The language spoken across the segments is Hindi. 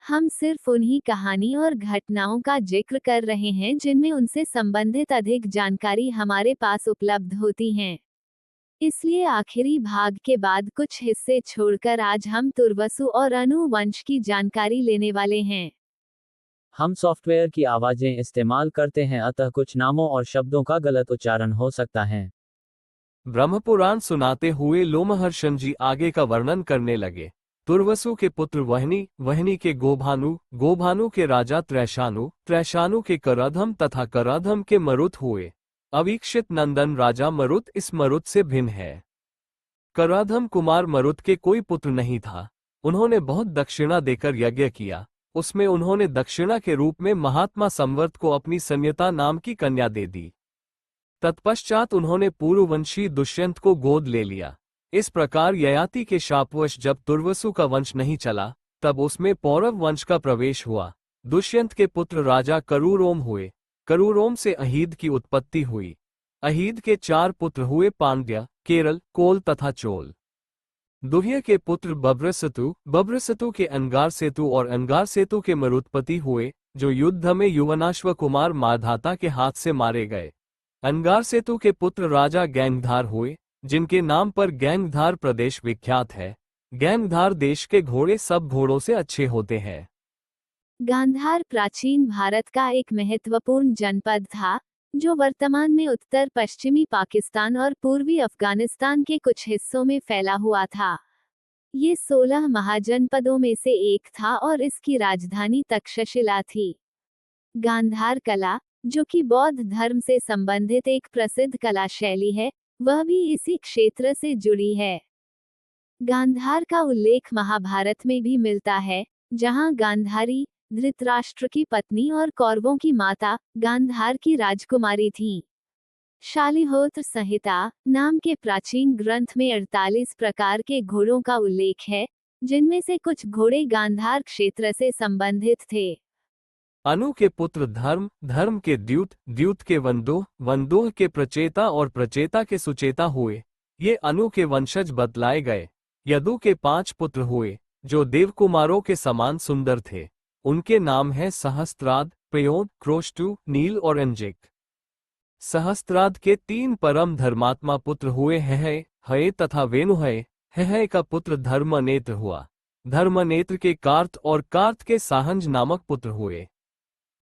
हम सिर्फ उन्हीं कहानी और घटनाओं का जिक्र कर रहे हैं जिनमें उनसे संबंधित अधिक जानकारी हमारे पास उपलब्ध होती हैं। इसलिए आखिरी भाग के बाद कुछ हिस्से छोड़कर आज हम तुर्वसु और अनु वंश की जानकारी लेने वाले हैं। हम सॉफ्टवेयर की आवाजें इस्तेमाल करते हैं, अतः कुछ नामों और शब्दों का गलत उच्चारण हो सकता है। ब्रह्मपुराण सुनाते हुए लोमहर्षण जी आगे का वर्णन करने लगे। तुर्वसु के पुत्र वहनी, वहनी के गोभानु, गोभानु के राजा त्रैशानु, त्रैशानु के कराधम तथा कराधम के मरुत हुए। अवीक्षित नंदन राजा मरुत इस मरुत से भिन्न है। कराधम कुमार मरुत के कोई पुत्र नहीं था। उन्होंने बहुत दक्षिणा देकर यज्ञ किया। उसमें उन्होंने दक्षिणा के रूप में महात्मा संवर्त को अपनी संयता नाम की कन्या दे दी। तत्पश्चात उन्होंने पूर्ववंशी दुष्यंत को गोद ले लिया। इस प्रकार ययाति के शापवश जब तुर्वसु का वंश नहीं चला, तब उसमें पौरव वंश का प्रवेश हुआ। दुष्यंत के पुत्र राजा करूरोम हुए। करूरोम से अहीद की उत्पत्ति हुई। अहीद के 4 पुत्र हुए, पांड्य, केरल, कोल तथा चोल। दुह्य के पुत्र बब्रसतु, बब्रसतु के अंगारसेतु और अंगारसेतु के मरुत्पति हुए, जो युद्ध में युवनाश्व कुमार माधाता के हाथ से मारे गए। अंगारसेतु के पुत्र राजा गैंगधार हुए, जिनके नाम पर गैंगधार प्रदेश विख्यात है। गैंगधार देश के घोड़े सब घोड़ों से अच्छे होते हैं। गांधार प्राचीन भारत का एक महत्वपूर्ण जनपद था, जो वर्तमान में उत्तर पश्चिमी पाकिस्तान और पूर्वी अफगानिस्तान के कुछ हिस्सों में फैला हुआ था। ये 16 महाजनपदों में से एक था और इसकी राजधानी तक्षशिला थी। गांधार कला, जो कि बौद्ध धर्म से संबंधित एक प्रसिद्ध कला शैली है, वह भी इसी क्षेत्र से जुड़ी है। गांधार का उल्लेख महाभारत में भी मिलता है, जहां गांधारी धृतराष्ट्र की पत्नी और कौरवों की माता गांधार की राजकुमारी थीं। शालिहोत्र संहिता नाम के प्राचीन ग्रंथ में 48 प्रकार के घोड़ों का उल्लेख है, जिनमें से कुछ घोड़े गांधार क्षेत्र से संबंधित थे। अनु के पुत्र धर्म, धर्म के द्यूत, द्यूत के वंदोह, वंदोह के प्रचेता और प्रचेता के सुचेता हुए। ये अनु के वंशज बतलाए गए। यदु के 5 पुत्र हुए, जो देवकुमारों के समान सुंदर थे। उनके नाम हैं सहस्त्राद, प्रयोद, क्रोष्टु, नील और अंजिक। सहस्त्राद के 3 परम धर्मात्मा पुत्र हुए, हय, हय तथा वेनुहय। हय का पुत्र धर्मनेत्र हुआ। धर्मनेत्र के कार्त और कार्त के साहंज नामक पुत्र हुए।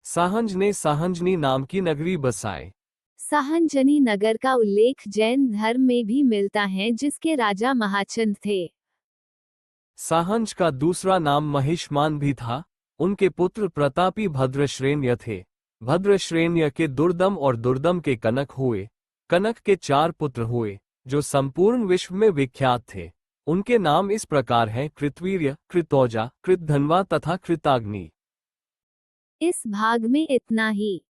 साहंज ने साहंजनी नाम की नगरी बसाए। साहंजनी नगर का उल्लेख जैन धर्म में भी मिलता है, जिसके राजा महाचंद थे। साहंज का दूसरा नाम महिष्मान भी था। उनके पुत्र प्रतापी भद्रश्रेण्य थे। भद्रश्रेण्य के दुर्दम और दुर्दम के कनक हुए। कनक के 4 पुत्र हुए, जो संपूर्ण विश्व में विख्यात थे। उनके नाम इस प्रकार हैं, कृतवीर्य, कृतौजा, कृतधन्वा तथा कृताग्नि। इस भाग में इतना ही।